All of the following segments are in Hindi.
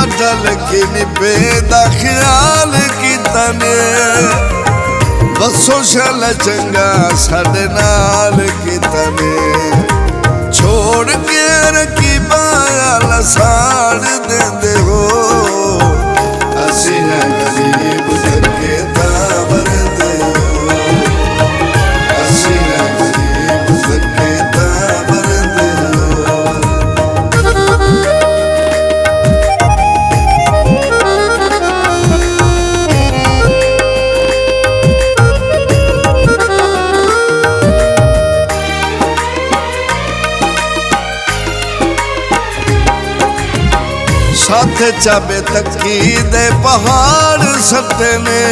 साडा लकी निभे दा ख्याल कीता ने बसो शल चंगा साडे नाल कीता ने छोड़ के रखी बाल साड़ देंदे हो असी ना गरीब करके तावर दे हो असी ना गरीब करके तावर दे हो। साथ चाबे तकी दे पहाड़ सटे ने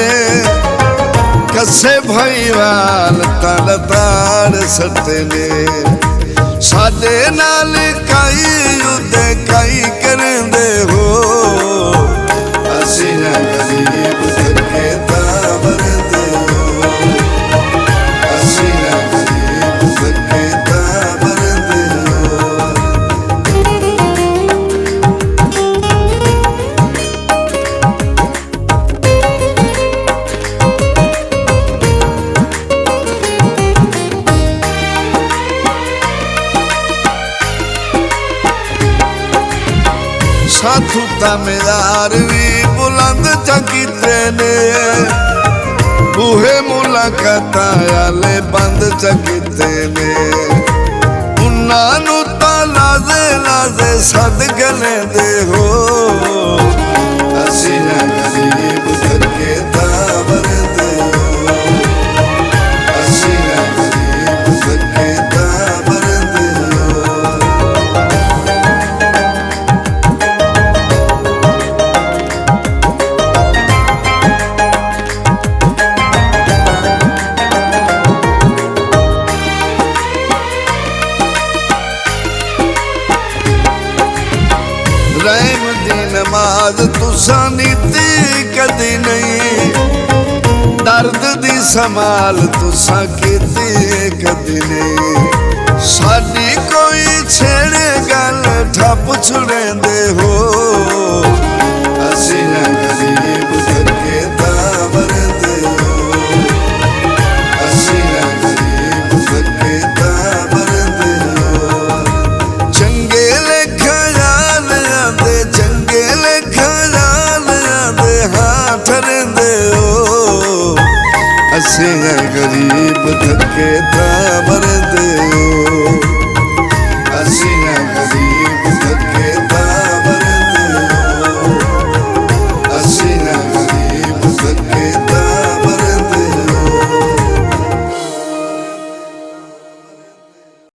कसे भाईवाल तल ताड़ सटे ने साडे नाल काई युद्ध काई करंदे हो असी ना गरीब करके तावर दे हो असी ना गरीब करके तावर दे हो। साथू तामेदार भी बुलंद चकीते ने बूहे मुलाकात आले बंद चकीते ने उन्हां ता लाजे लाजे सद गले दे हो असी ना गरीब करके तावर दे हो असी ना गरीब करके तावर दे हो। रहम दी नमाज तुसा नीति कदी नहीं दर्द दी संभाल तुसा कीती कदी नहीं साडी कोई छेड़े गल ठप छुड़ेंदे हो असी ना गरीब करके तावर दे हो असी ना गरीब करके तावर दे हो। चंगे लेखा चंगे लेखा दे हाँ ठरंदे हो असी गरीब थके तावर दे हो।